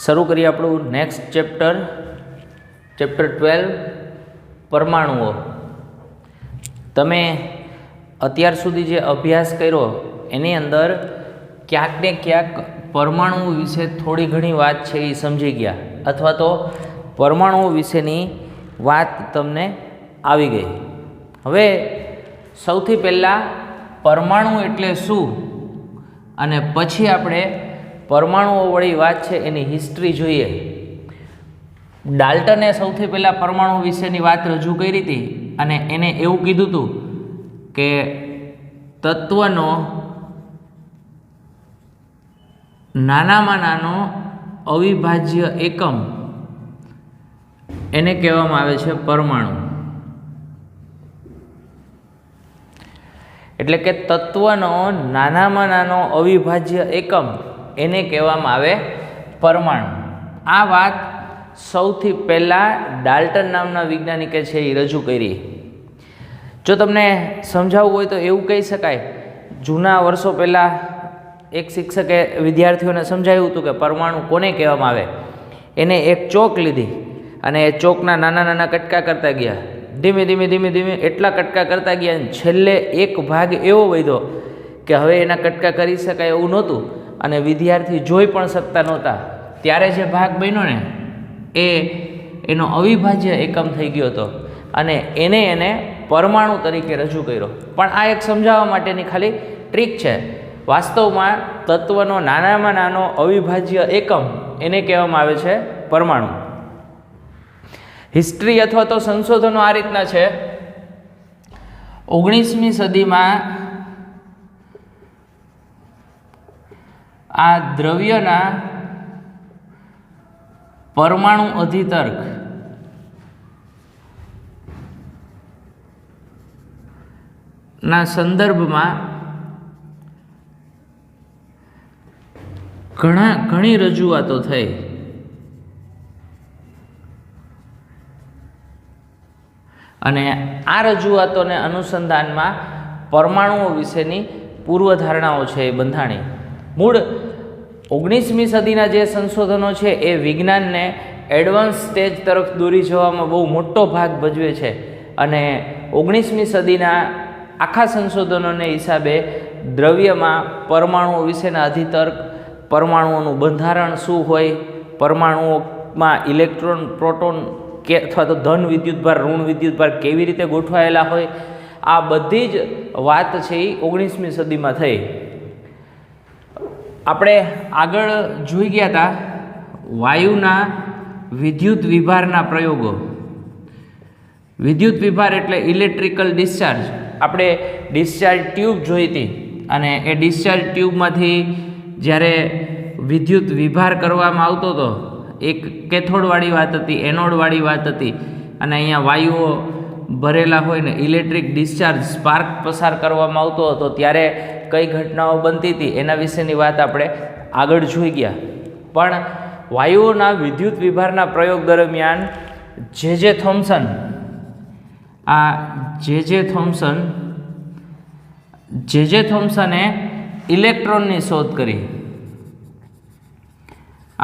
શરૂ કરીએ આપણું નેક્સ્ટ ચેપ્ટર 12 પરમાણુઓ. તમે અત્યાર સુધી જે અભ્યાસ કર્યો એની અંદર ક્યાંક ને ક્યાંક પરમાણુઓ વિશે થોડી ઘણી વાત છે એ સમજી ગયા, અથવા તો પરમાણુઓ વિશેની વાત તમને આવી ગઈ. હવે સૌથી પહેલાં પરમાણુ એટલે શું અને પછી આપણે પરમાણુઓ વળી વાત છે એની હિસ્ટ્રી જોઈએ. ડાલ્ટને સૌથી પહેલાં પરમાણુ વિશેની વાત રજૂ કરી હતી અને એને એવું કીધું હતું કે તત્વનો નાનામાં નાનો અવિભાજ્ય એકમ એને કહેવામાં આવે છે પરમાણુ. એટલે કે તત્વનો નાનામાં નાનો અવિભાજ્ય એકમ એને કહેવામાં આવે પરમાણુ. આ વાત સૌથી પહેલાં ડાલ્ટન નામના વૈજ્ઞાનિકે છે એ રજૂ કરી. જો તમને સમજાવવું હોય તો એવું કહી શકાય, જૂના વર્ષો પહેલાં એક શિક્ષકે વિદ્યાર્થીઓને સમજાવ્યું હતું કે પરમાણુ કોને કહેવામાં આવે. એને એક ચોક લીધી અને એ ચોકના નાના નાના કટકા કરતા ગયા. ધીમે ધીમે ધીમે ધીમે એટલા કટકા કરતા ગયા અને છેલ્લે એક ભાગ એવો વધ્યો કે હવે એના કટકા કરી શકાય એવું નહોતું અને વિદ્યાર્થી જોઈ પણ શકતા નહોતા. ત્યારે જે ભાગ બન્યો ને એનો અવિભાજ્ય એકમ થઈ ગયો હતો અને એને પરમાણુ તરીકે રજૂ કર્યો. પણ આ એક સમજાવવા માટેની ખાલી ટ્રીક છે. વાસ્તવમાં તત્વનો નાનામાં નાનો અવિભાજ્ય એકમ એને કહેવામાં આવે છે પરમાણુ. હિસ્ટ્રી અથવા તો સંશોધનો આ રીતના છે. 19મી સદીમાં આ દ્રવ્યના પરમાણુ અધિતર્ક ના સંદર્ભમાં ઘણી રજૂઆતો થઈ. અને આ રજૂઆતોને અનુસંધાનમાં પરમાણુઓ વિશેની પૂર્વધારણાઓ છે એ બંધાણી. મૂળ 19મી સદીના જે સંશોધનો છે એ વિજ્ઞાનને એડવાન્સ સ્ટેજ તરફ દોરી જવામાં બહુ મોટો ભાગ ભજવે છે. અને 19મી સદીના આખા સંશોધનોને હિસાબે દ્રવ્યમાં પરમાણુઓ વિશેના અધિતર્ક, પરમાણુઓનું બંધારણ શું હોય, પરમાણુઓમાં ઇલેક્ટ્રોન, પ્રોટોન કે અથવા તો ધન વિદ્યુતભાર, ઋણ વિદ્યુતભાર કેવી રીતે ગોઠવાયેલા હોય, આ બધી જ વાત છે એ 19મી સદીમાં થઈ. આપણે આગળ જોઈ ગયા હતા વાયુના વિદ્યુત વિભારના પ્રયોગો. વિદ્યુત વિભાર એટલે ઇલેક્ટ્રિકલ ડિસ્ચાર્જ. આપણે ડિસ્ચાર્જ ટ્યુબ જોઈ હતી અને એ ડિસ્ચાર્જ ટ્યુબમાંથી જ્યારે વિદ્યુત વિભાર કરવામાં આવતો હતો, એક કેથોડવાળી વાત હતી, એનોડવાળી વાત હતી, અને અહીંયા વાયુઓ ભરેલા હોય ને ઇલેક્ટ્રિક ડિસ્ચાર્જ સ્પાર્ક પસાર કરવામાં આવતો હતો ત્યારે કઈ ઘટનાઓ બનતી હતી એના વિશેની વાત આપણે આગળ જોઈ ગયા. પણ વાયુઓના વિદ્યુત વિભારના પ્રયોગ દરમિયાન જે થોમ્સને ઇલેક્ટ્રોનની શોધ કરી.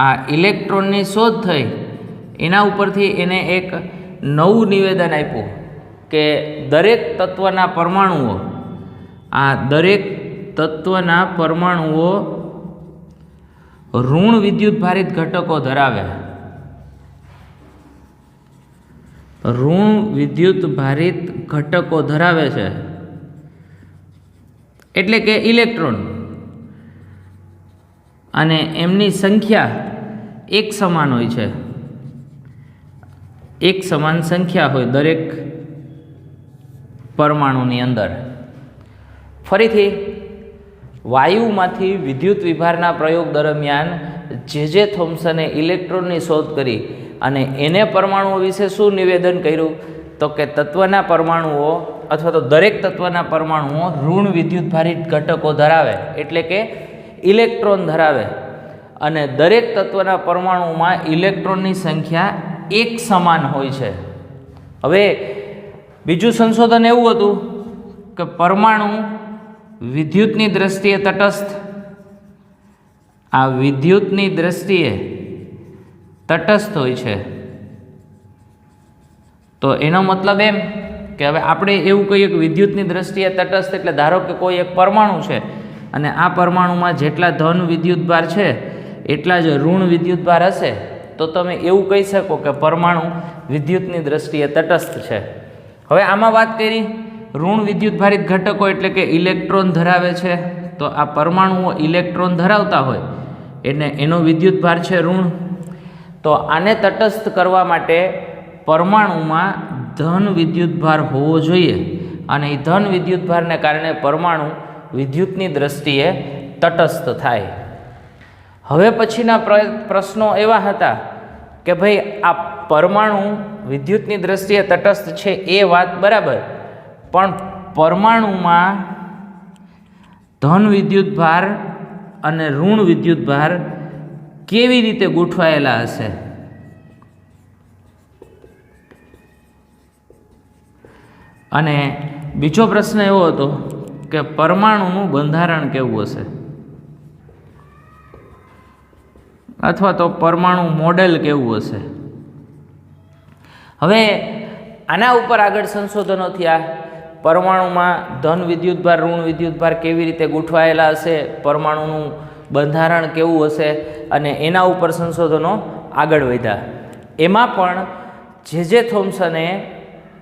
આ ઇલેક્ટ્રોનની શોધ થઈ એના ઉપરથી એને એક નવું નિવેદન આપ્યું કે દરેક તત્વના પરમાણુઓ ઋણ વિદ્યુત ભારિત ઘટકો ધરાવે. ઋણ વિદ્યુત ભારિત ઘટકો ધરાવે છે એટલે કે ઇલેક્ટ્રોન, અને એમની સંખ્યા એક સમાન હોય છે. એક સમાન સંખ્યા હોય દરેક પરમાણુની અંદર. ફરીથી વાયુમાંથી વિદ્યુત વિભારના પ્રયોગ દરમિયાન જે થોમ્સને ઇલેક્ટ્રોનની શોધ કરી અને એને પરમાણુઓ વિશે શું નિવેદન કર્યું તો કે તત્વના પરમાણુઓ અથવા તો દરેક તત્વના પરમાણુઓ ઋણ વિદ્યુત ભારિત ઘટકો ધરાવે એટલે કે ઇલેક્ટ્રોન ધરાવે, અને દરેક તત્વના પરમાણુમાં ઇલેક્ટ્રોનની સંખ્યા એક સમાન હોય છે. હવે બીજું સંશોધન એવું હતું કે પરમાણુ વિદ્યુતની દ્રષ્ટિએ તટસ્થ આ વિદ્યુતની દ્રષ્ટિએ તટસ્થ હોય છે, તો એનો મતલબ એમ કે હવે આપણે એવું કહીએ કે વિદ્યુતની દ્રષ્ટિએ તટસ્થ એટલે ધારો કે કોઈ એક પરમાણુ છે અને આ પરમાણુમાં જેટલા ધન વિદ્યુતભાર છે એટલા જ ઋણ વિદ્યુતભાર હશે, તો તમે એવું કહી શકો કે પરમાણુ વિદ્યુતની દ્રષ્ટિએ તટસ્થ છે. હવે આમાં વાત કરી ઋણ વિદ્યુતભારિત ઘટકો એટલે કે ઇલેક્ટ્રોન ધરાવે છે, તો આ પરમાણુઓ ઇલેક્ટ્રોન ધરાવતા હોય એટલે એનો વિદ્યુતભાર છે ઋણ. તો આને તટસ્થ કરવા માટે પરમાણુમાં ધન વિદ્યુતભાર હોવો જોઈએ અને એ ધન વિદ્યુતભારને કારણે પરમાણુ વિદ્યુતની દ્રષ્ટિએ તટસ્થ થાય. હવે પછીના પ્રશ્નો એવા હતા કે ભાઈ આ પરમાણુ વિદ્યુતની દ્રષ્ટિએ તટસ્થ છે એ વાત બરાબર, પણ પરમાણુમાં ધન વિદ્યુતભાર અને ઋણ વિદ્યુતભાર કેવી રીતે ગોઠવાયેલા હશે? અને બીજો પ્રશ્ન એવો હતો કે પરમાણુનું બંધારણ કેવું હશે, અથવા તો પરમાણુ મોડેલ કેવું હશે. હવે આના ઉપર આગળ સંશોધનો થયા. પરમાણુમાં ધન વિદ્યુતભાર ઋણ વિદ્યુતભાર કેવી રીતે ગોઠવાયેલા હશે, પરમાણુનું બંધારણ કેવું હશે, અને એના ઉપર સંશોધનો આગળ વધ્યા. એમાં પણ જે થોમ્સને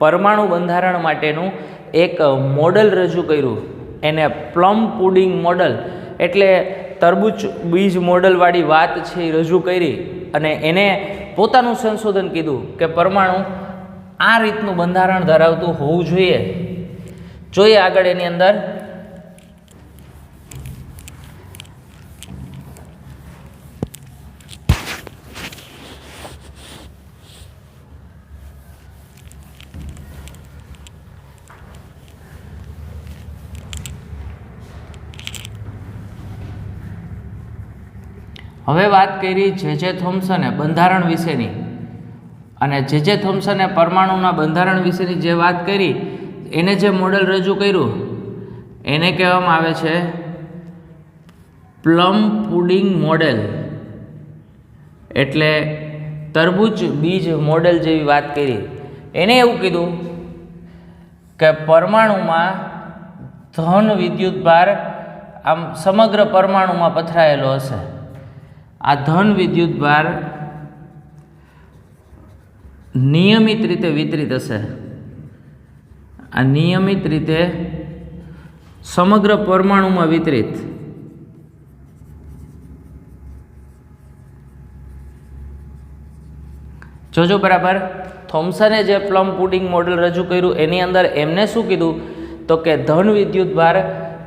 પરમાણુ બંધારણ માટેનું એક મોડલ રજૂ કર્યું, એને પ્લમ પુડિંગ મોડલ એટલે તરબૂચ બીજ મોડલવાળી વાત છે એ રજૂ કરી અને એને પોતાનું સંશોધન કીધું કે પરમાણુ આ રીતનું બંધારણ ધરાવતું હોવું જોઈએ. જોઈએ આગળ એની અંદર હવે વાત કરી જે થોમ્સને બંધારણ વિશેની, અને જે થોમ્સને પરમાણુના બંધારણ વિશેની જે વાત કરી એને જે મોડલ રજૂ કર્યું એને કહેવામાં આવે છે પ્લમ પુડિંગ મોડેલ, એટલે તરબૂચ બીજ મોડેલ જેવી વાત કરી. એને એવું કીધું કે પરમાણુમાં ધન વિદ્યુતભાર આમ સમગ્ર પરમાણુમાં પથરાયેલો હશે. આ ધન વિદ્યુતભાર નિયમિત રીતે વિતરિત હશે. આ નિયમિત રીતે સમગ્ર પરમાણુમાં વિતરિત. જોજો બરાબર, થોમ્સને જે પ્લમ પુડિંગ મોડેલ રજૂ કર્યું એની અંદર એમને શું કીધું તો કે ધન વિદ્યુતભાર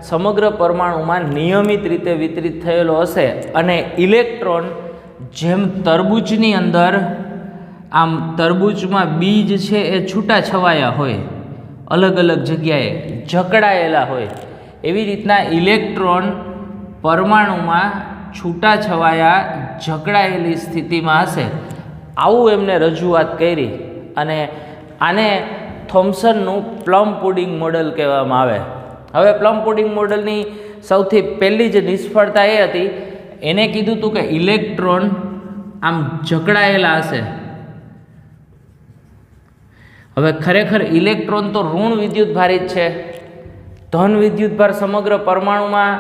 સમગ્ર પરમાણુમાં નિયમિત રીતે વિતરિત થયેલો હશે અને ઇલેક્ટ્રોન જેમ તરબૂચની અંદર આમ તરબૂચમાં બીજ છે એ છૂટા છવાયા હોય, અલગ અલગ જગ્યાએ જકડાયેલા હોય, એવી રીતના ઇલેક્ટ્રોન પરમાણુમાં છૂટા છવાયા જકડાયેલી સ્થિતિમાં હશે. આવું એમને રજૂઆત કરી અને આને થોમ્સનનું પ્લમ પુડિંગ મોડલ કહેવામાં આવે. હવે પ્લમ પુડિંગ મોડલની સૌથી પહેલી જ નિષ્ફળતા એ હતી, એને કીધું હતું કે ઇલેક્ટ્રોન આમ જકડાયેલા હશે. હવે ખરેખર ઇલેક્ટ્રોન તો ઋણ વિદ્યુતભારિત છે. ધન વિદ્યુતભાર સમગ્ર પરમાણુમાં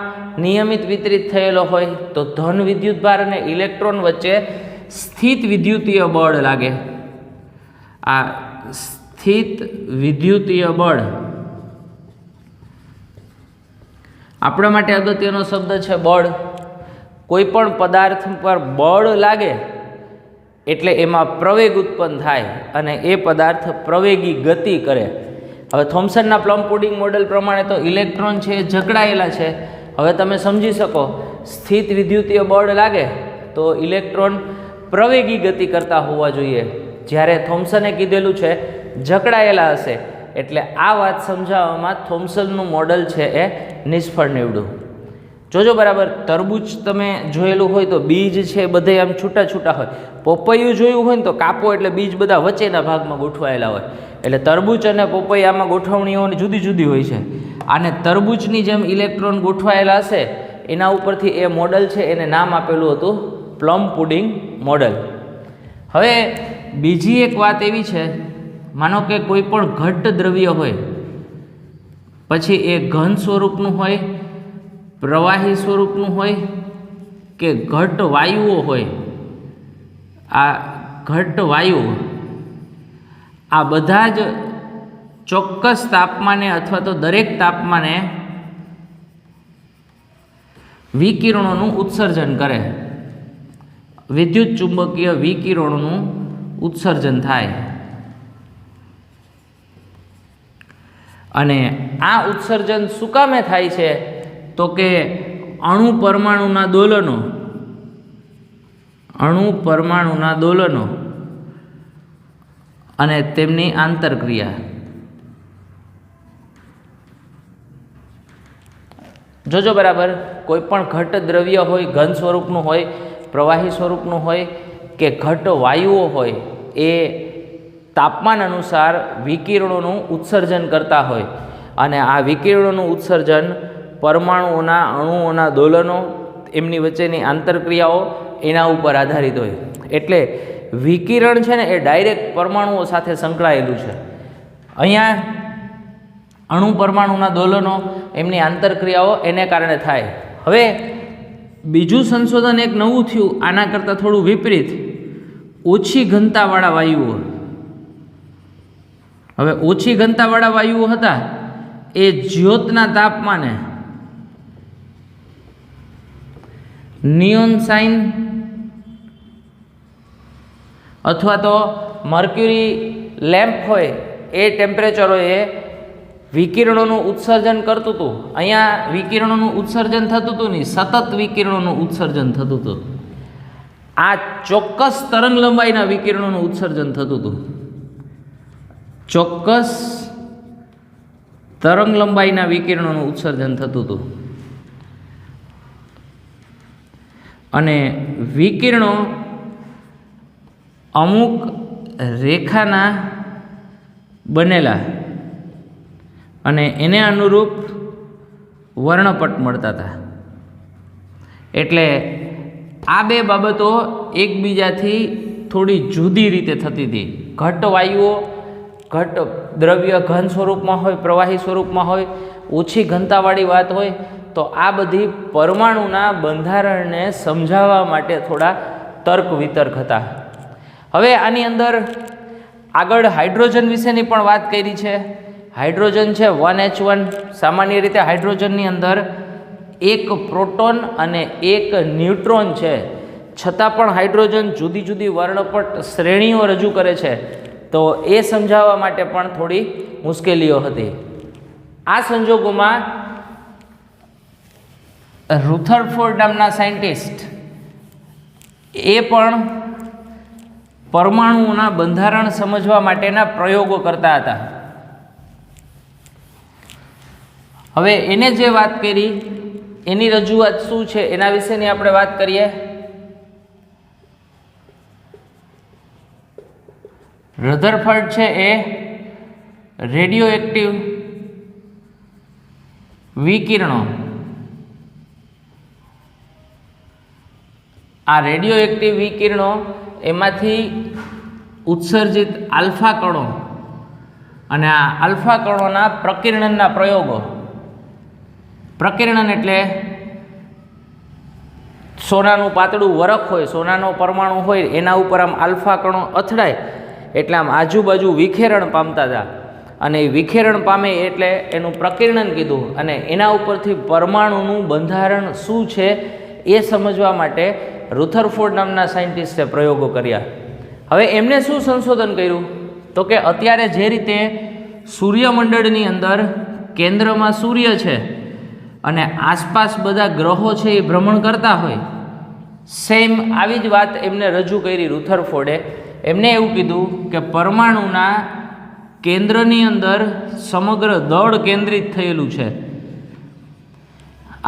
નિયમિત વિતરિત થયેલો હોય તો ધન વિદ્યુતભાર અને ઇલેક્ટ્રોન વચ્ચે સ્થિત વિદ્યુતીય બળ લાગે. આ સ્થિત વિદ્યુતીય બળ આપણા માટે અગત્યનો શબ્દ છે બળ. કોઈ પણ પદાર્થ પર બળ લાગે એટલે એમાં પ્રવેગ ઉત્પન્ન થાય અને એ પદાર્થ પ્રવેગી ગતિ કરે. હવે થોમ્સનના પ્લમ પુડિંગ મોડેલ પ્રમાણે તો ઇલેક્ટ્રોન છે એ જકડાયેલા છે. હવે તમે સમજી શકો, સ્થિત વિદ્યુતીય બળ લાગે તો ઇલેક્ટ્રોન પ્રવેગી ગતિ કરતા હોવા જોઈએ, જ્યારે થોમ્સને કીધેલું છે જકડાયેલા હશે. એટલે આ વાત સમજાવવામાં થોમ્સનનું મોડલ છે એ નિષ્ફળ નીવડ્યું. જોજો બરાબર, તરબૂચ તમે જોયેલું હોય તો બીજ છે બધે આમ છૂટા છૂટા હોય. પોપૈયું જોયું હોય ને તો કાપો એટલે બીજ બધા વચ્ચેના ભાગમાં ગોઠવાયેલા હોય. એટલે તરબૂચ અને પોપૈયામાં ગોઠવણીઓની જુદી જુદી હોય છે. અને તરબૂચની જેમ ઇલેક્ટ્રોન ગોઠવાયેલા હશે એના ઉપરથી એ મોડલ છે એને નામ આપેલું હતું પ્લમ પુડિંગ મોડલ. હવે બીજી એક વાત એવી છે, માનો કે કોઈ પણ ઘટ્ટ દ્રવ્ય હોય, પછી એ ઘન સ્વરૂપનું હોય, પ્રવાહી સ્વરૂપનું હોય કે ઘટ્ટ વાયુઓ હોય, આ ઘટ્ટ વાયુઓ આ બધા જ ચોક્કસ તાપમાને અથવા તો દરેક તાપમાને વિકિરણોનું ઉત્સર્જન કરે, વિદ્યુત ચુંબકીય વિકિરણોનું ઉત્સર્જન થાય. અને આ ઉત્સર્જન શું કામે થાય છે? તો કે અણુ પરમાણુના દોલનો અને તેમની આંતરક્રિયા. જોજો બરાબર, કોઈ પણ ઘટ્ટ દ્રવ્ય હોય, ઘન સ્વરૂપનું હોય, પ્રવાહી સ્વરૂપનું હોય કે ઘટ્ટ વાયુઓ હોય, એ તાપમાન અનુસાર વિકિરણોનું ઉત્સર્જન કરતા હોય અને આ વિકિરણોનું ઉત્સર્જન પરમાણુઓના, અણુઓના દોલનો, એમની વચ્ચેની આંતરક્રિયાઓ એના ઉપર આધારિત હોય. એટલે વિકિરણ છે ને એ ડાયરેક્ટ પરમાણુઓ સાથે સંકળાયેલું છે. અહીંયા અણુ પરમાણુના દોલનો, એમની આંતરક્રિયાઓ એને કારણે થાય. હવે બીજું સંશોધન એક નવું થયું, આના કરતાં થોડું વિપરીત, ઓછી ઘનતાવાળા વાયુઓ. હવે ઓછી ઘનતાવાળા વાયુઓ હતા એ જ્યોતના તાપમાને નિયોન સાઇન અથવા તો મર્ક્યુરી લેમ્પ હોય એ ટેમ્પરેચરોએ વિકિરણોનું ઉત્સર્જન કરતું હતું. અહીંયા વિકિરણોનું ઉત્સર્જન થતું હતું નહીં, સતત વિકિરણોનું ઉત્સર્જન થતું હતું. આ ચોક્કસ તરંગ લંબાઈના વિકિરણોનું ઉત્સર્જન થતું હતું. ચોક્કસ તરંગ લંબાઈના વિકિરણોનું ઉત્સર્જન થતું હતું. અને વિકિરણો અમુક રેખાના બનેલા અને એને અનુરૂપ વર્ણપટ મળતા હતા. એટલે આ બે બાબતો એકબીજાથી થોડી જુદી રીતે થતી હતી. ઘટ્ટ વાયુઓ, ઘટ્ટ દ્રવ્ય ઘન સ્વરૂપમાં હોય, પ્રવાહી સ્વરૂપમાં હોય, ઓછી ઘનતાવાળી વાત હોય, તો આ બધી પરમાણુના બંધારણને સમજાવવા માટે થોડા તર્ક વિતર્ક હતા. હવે આની અંદર આગળ હાઇડ્રોજન વિશેની પણ વાત કરી છે. હાઇડ્રોજન છે 1H1. સામાન્ય રીતે હાઇડ્રોજનની અંદર એક પ્રોટોન અને એક ન્યુટ્રોન છે, છતાં પણ હાઇડ્રોજન જુદી જુદી વર્ણપટ શ્રેણીઓ રજૂ કરે છે. તો એ સમજાવવા માટે પણ થોડી મુશ્કેલીઓ હતી. આ સંજોગોમાં રુથરફોર્ડ નામના સાયન્ટિસ્ટ એ પણ પરમાણુઓના બંધારણ સમજવા માટેના પ્રયોગો કરતા હતા. હવે એને જે વાત કરી એની રજૂઆત શું છે એના વિશેની આપણે વાત કરીએ. રધરફર્ડ છે એ રેડિયો એક્ટિવ વિકિરણો, આ રેડિયો એક્ટિવ વિકિરણો એમાંથી ઉત્સર્જિત આલ્ફા કણો અને આ આલ્ફા કણોના પ્રકિરણના પ્રયોગો. પ્રકિરણ એટલે સોનાનું પાતળું વરખ હોય, સોનાનો પરમાણુ હોય, એના ઉપર આમ આલ્ફા કણો અથડાય એટલે આમ આજુબાજુ વિખેરણ પામતા હતા. અને એ વિખેરણ પામે એટલે એનું પ્રકિરણ કીધું. અને એના ઉપરથી પરમાણુનું બંધારણ શું છે એ સમજવા માટે રુથરફોર્ડ નામના સાયન્ટિસ્ટે પ્રયોગો કર્યા. હવે એમને શું સંશોધન કર્યું? તો કે અત્યારે જે રીતે સૂર્યમંડળની અંદર કેન્દ્રમાં સૂર્ય છે અને આસપાસ બધા ગ્રહો છે એ ભ્રમણ કરતા હોય, સેમ આવી જ વાત એમને રજૂ કરી રુથરફોર્ડે. એમને એવું કીધું કે પરમાણુના કેન્દ્રની અંદર સમગ્ર દળ કેન્દ્રિત થયેલું છે.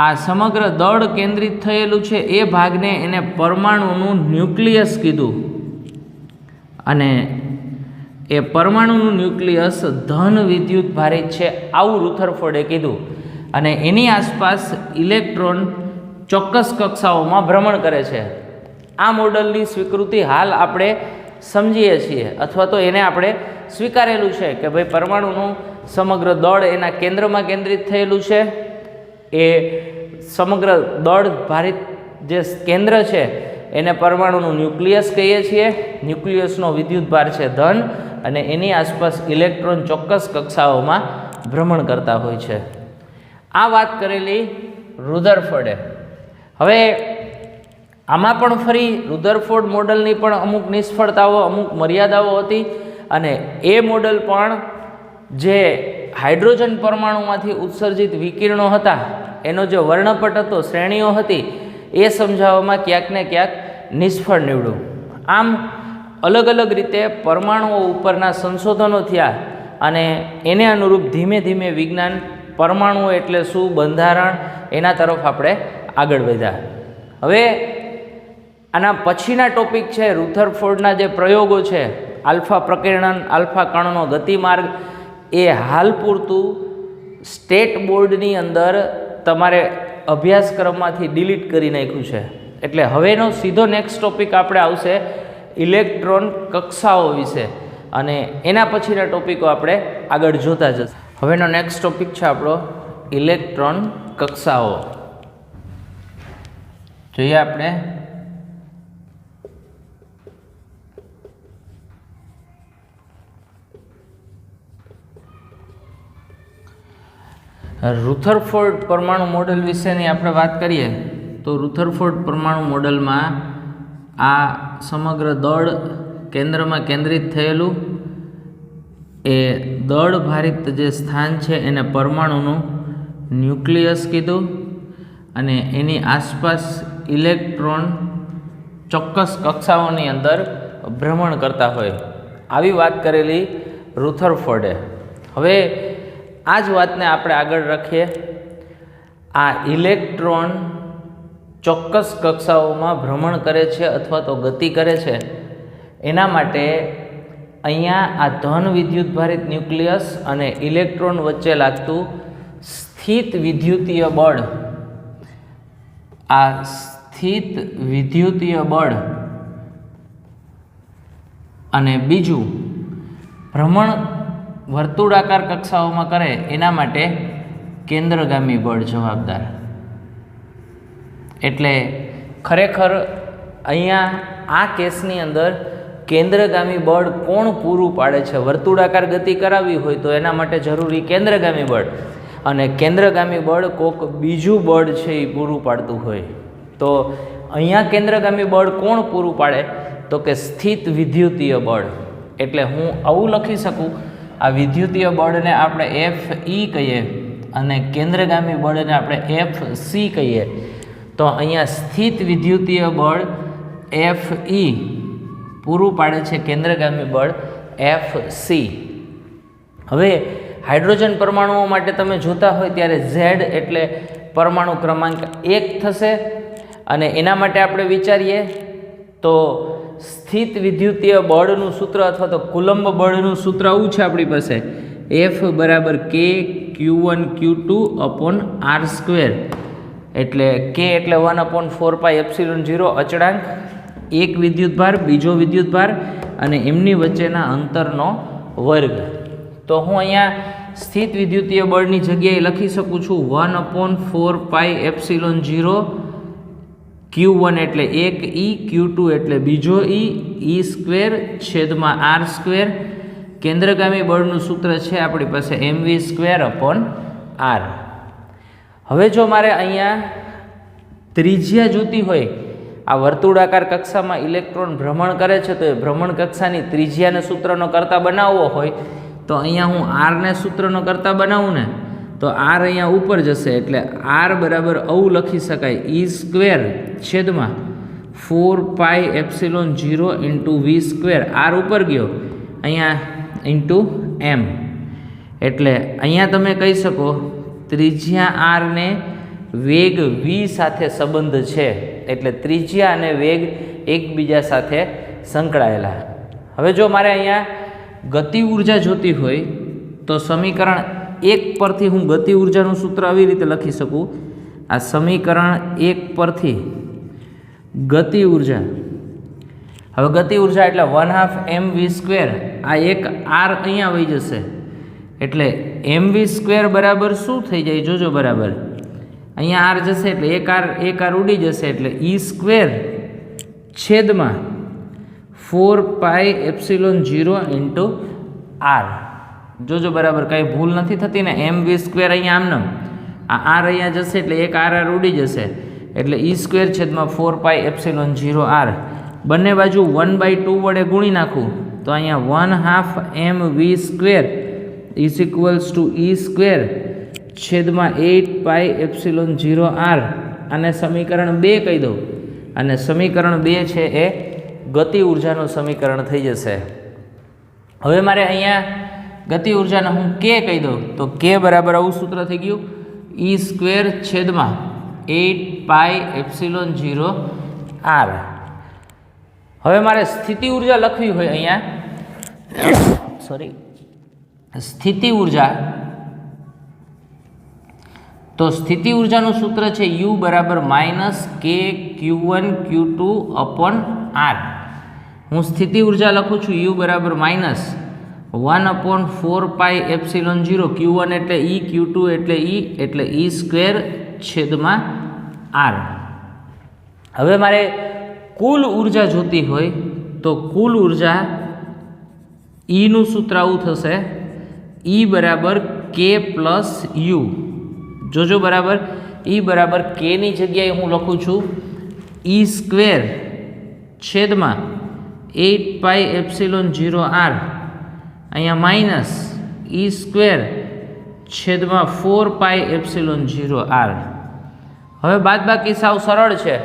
આ સમગ્ર દળ કેન્દ્રિત થયેલું છે એ ભાગને એને પરમાણુનું ન્યુક્લિયસ કીધું. અને એ પરમાણુનું ન્યુક્લિયસ ધન વિદ્યુત ભારિત છે, આવું રુથરફોર્ડે કીધું. અને એની આસપાસ ઇલેક્ટ્રોન, ચોક્કસ કક્ષાઓમાં ભ્રમણ કરે છે. આ મોડલની સ્વીકૃતિ હાલ આપણે સમજીએ છીએ, અથવા તો એને આપણે સ્વીકારેલું છે કે ભાઈ પરમાણુનું સમગ્ર દળ એના કેન્દ્રમાં કેન્દ્રિત થયેલું છે. એ સમગ્ર દળ ભારિત જે કેન્દ્ર છે એને પરમાણુનું ન્યુક્લિયસ કહીએ છીએ. ન્યુક્લિયસનો વિદ્યુતભાર છે ધન, અને એની આસપાસ ઇલેક્ટ્રોન ચોક્કસ કક્ષાઓમાં ભ્રમણ કરતા હોય છે. આ વાત કરેલી રુધરફોર્ડે. હવે આમાં પણ ફરી રુધરફોર્ડ મોડલની પણ અમુક નિષ્ફળતાઓ, અમુક મર્યાદાઓ હતી, અને એ મોડલ પણ જે હાઇડ્રોજન પરમાણુમાંથી ઉત્સર્જિત વિકિરણો હતા એનો જે વર્ણપટ હતો, શ્રેણીઓ હતી, એ સમજાવવામાં ક્યાંક ને ક્યાંક નિષ્ફળ નીવડ્યું. આમ અલગ અલગ રીતે પરમાણુઓ ઉપરના સંશોધનો થયા, અને એને અનુરૂપ ધીમે ધીમે વિજ્ઞાન પરમાણુઓ એટલે શું, બંધારણ, એના તરફ આપણે આગળ વધ્યા. હવે આના પછીના ટોપિક છે રુધરફોર્ડના જે પ્રયોગો છે, આલ્ફા પ્રકીર્ણન, આલ્ફા કણનો ગતિમાર્ગ, એ હાલ પૂરતું સ્ટેટ બોર્ડની અંદર તમારે અભ્યાસક્રમમાંથી ડિલીટ કરી નાખ્યું છે. એટલે હવેનો સીધો નેક્સ્ટ ટોપિક આપણે આવશે ઇલેક્ટ્રોન કક્ષાઓ વિશે, અને એના પછીના ટોપિકો આપણે આગળ જોતા જશું. હવેનો નેક્સ્ટ ટોપિક છે આપણો ઇલેક્ટ્રોન કક્ષાઓ. જોઈએ આપણે રુધરફોર્ડ પરમાણુ મોડેલ વિશેની આપણે વાત કરીએ તો રુધરફોર્ડ પરમાણુ મોડેલમાં આ સમગ્ર દળ કેન્દ્રમાં કેન્દ્રિત થયેલું, એ દળ ભારિત જે સ્થાન છે એને પરમાણુનું ન્યુક્લિયસ કીધું, અને એની આસપાસ ઇલેક્ટ્રોન ચોક્કસ કક્ષાઓની અંદર ભ્રમણ કરતા હોય, આવી વાત કરેલી રુધરફોર્ડે. હવે આ જ વાતને આપણે આગળ રાખીએ. આ ઇલેક્ટ્રોન ચોક્કસ કક્ષાઓમાં ભ્રમણ કરે છે અથવા તો ગતિ કરે છે, એના માટે અહીંયા આ ધન વિદ્યુતભારિત ન્યુક્લિયસ અને ઇલેક્ટ્રોન વચ્ચે લાગતું સ્થિત વિદ્યુતીય બળ, આ સ્થિત વિદ્યુતીય બળ, અને બીજું ભ્રમણ વર્તુળાકાર કક્ષાઓમાં કરે એના માટે કેન્દ્રગામી બળ જવાબદાર. એટલે ખરેખર અહીંયા આ કેસની અંદર કેન્દ્રગામી બળ કોણ પૂરું પાડે છે? વર્તુળાકાર ગતિ કરાવવી હોય તો એના માટે જરૂરી કેન્દ્રગામી બળ, અને કેન્દ્રગામી બળ કોક બીજું બળ છે એ પૂરું પાડતું હોય. તો અહીંયા કેન્દ્રગામી બળ કોણ પૂરું પાડે? તો કે સ્થિત વિદ્યુતીય બળ. એટલે હું આવું લખી શકું, આ વિદ્યુતીય બળને આપણે Fe કહીએ અને કેન્દ્રગામી બળને આપણે Fc કહીએ. તો અહીંયા સ્થિત વિદ્યુતીય બળ Fe પૂરું પાડે છે કેન્દ્રગામી બળ Fc. હવે હાઇડ્રોજન પરમાણુઓ માટે તમે જોતા હોય ત્યારે Z એટલે પરમાણુ ક્રમાંક 1 થશે, અને એના માટે આપણે વિચારીએ તો સ્થિત વિદ્યુતીય બળનું સૂત્ર અથવા તો કુલંબ બળનું સૂત્ર આવું છે આપણી પાસે, F બરાબર K Q1 Q2 upon R². એટલે K એટલે 1/4πε0 અચળાંક, એક વિદ્યુતભાર, બીજો વિદ્યુતભાર, અને એમની વચ્ચેના અંતરનો વર્ગ. તો હું અહીંયા સ્થિત વિદ્યુતીય બળની જગ્યાએ લખી શકું છું 1/4πε0 Q1 એટલે એક E, Q2 એટલે બીજો E²/R². કેન્દ્રગામી બળનું સૂત્ર છે આપણી પાસે mv²/r. હવે જો મારે અહીંયા ત્રિજ્યા જોતી હોય, આ વર્તુળાકાર કક્ષામાં ઇલેક્ટ્રોન ભ્રમણ કરે છે, તો એ ભ્રમણ કક્ષાની ત્રિજ્યાને સૂત્રનો કરતા બનાવવો હોય તો અહીંયા હું આરને સૂત્રનો કરતા બનાવું ને, તો આર અહીંયા ઉપર જશે, એટલે આર બરાબર આવું લખી શકાય E²/4πε0 × v². આર ઉપર ગયો, અહીંયા ઇન્ટુ એમ. એટલે અહીંયા તમે કહી શકો ત્રિજ્યા આરને વેગ v સાથે સંબંધ છે, એટલે ત્રિજ્યા અને વેગ એકબીજા સાથે સંકળાયેલા. હવે જો મારે અહીંયા ગતિ ઉર્જા જોતી હોય તો સમીકરણ 1 પરથી હું ગતિ ઉર્જાનું સૂત્ર આવી રીતે લખી શકું આ સમીકરણ 1 પરથી ગતિ ઉર્જા, હવે ગતિ ઉર્જા એટલે 1/2 mv², આ એક r અહીંયા વહી જશે એટલે mv² બરાબર શું થઈ જાય જોજો બરાબર, અહીંયા r જશે એટલે એક r ઉડી જશે એટલે e² છેદમાં 4πε0 r, જોજો બરાબર કાંઈ ભૂલ નથી થતી ને, mv² અહીંયા આમનામ, આ r અહીંયા જશે એટલે એક r ઉડી જશે એટલે e² છેદમાં 4πε0 r, બંને બાજુ 1/2 વડે ગુણી નાખું તો અહીંયા 1/2 mv² e² છેદમાં 8πε0 r, અને સમીકરણ 2 કહી દઉં, અને સમીકરણ 2 છે એ ગતિ ઉર્જાનું સમીકરણ થઈ જશે. હવે મારે અહીંયા ગતિ ઉર્જાને હું k કહી દઉં તો k બરાબર આવું સૂત્ર થઈ ગયું, e² છેદમાં 8πε0 r. હવે મારે સ્થિતિ ઉર્જા લખવી હોય અહીંયા સ્થિતિ ઉર્જા, તો સ્થિતિ ઉર્જાનું સૂત્ર છે u બરાબર -kq1q2/r. હું સ્થિતિ ઉર્જા લખું છું u બરાબર -1/4πε0, q1 એટલે e, q2 એટલે e, એટલે e² છેદમાં r. હવે મારે કુલ ઉર્જા જોતી હોય તો કુલ ઉર્જા E નું સૂત્ર આવું થશે, E બરાબર k પ્લસ u, જોજો બરાબર, E બરાબર k ની જગ્યાએ હું લખું છું e² છેદમાં 8πε0 r, અહીંયા માઇનસ e² છેદમાં 4πε0 r. હવે બાદબાકી સાવ સરળ છે,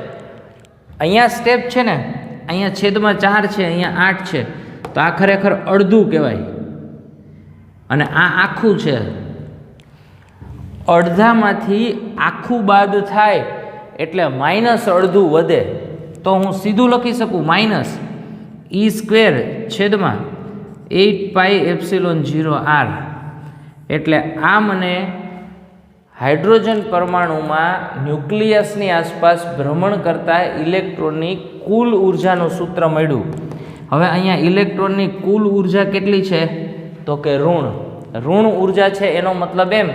અહીંયા સ્ટેપ છે ને, અહીંયા છેદમાં 4 છે, અહીંયા 8 છે, તો આ ખરેખર અડધું કહેવાય, અને આ આખું છે. અડધામાંથી આખું બાદ થાય એટલે માઇનસ અડધું વધે, તો હું સીધું લખી શકું -e² છેદમાં 8πε0 r. એટલે આ મને હાઇડ્રોજન પરમાણુમાં ન્યુક્લિયસની આસપાસ ભ્રમણ કરતા ઇલેક્ટ્રોનની કુલ ઉર્જાનું સૂત્ર મળ્યું. હવે અહીંયા ઇલેક્ટ્રોનની કુલ ઉર્જા કેટલી છે તો કે ઋણ ઉર્જા છે, એનો મતલબ એમ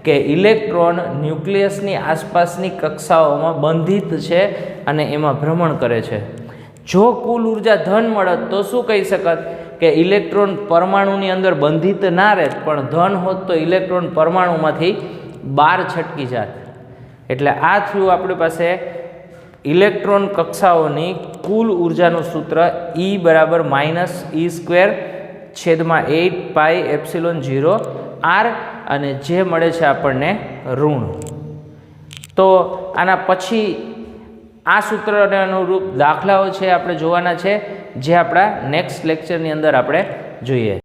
કે ઇલેક્ટ્રોન ન્યુક્લિયસની આસપાસની કક્ષાઓમાં બંધિત છે અને એમાં ભ્રમણ કરે છે. જો કુલ ઉર્જા ધન મળત તો શું કહી શકત કે ઇલેક્ટ્રોન પરમાણુની અંદર બંધિત ના રહે, પણ ધન હોત તો ઇલેક્ટ્રોન પરમાણુમાંથી બહાર છટકી જાત. એટલે આ થયું આપણી પાસે ઇલેક્ટ્રોન કક્ષાઓની કુલ ઉર્જાનું સૂત્ર E બરાબર -e² છેદમાં 8πε0 r, અને જે મળે છે આપણને ઋણ. તો આના પછી આ સૂત્રને અનુરૂપ દાખલાઓ છે આપણે જોવાના છે, જે આપણા નેક્સ્ટ લેક્ચરની અંદર આપણે જોઈએ.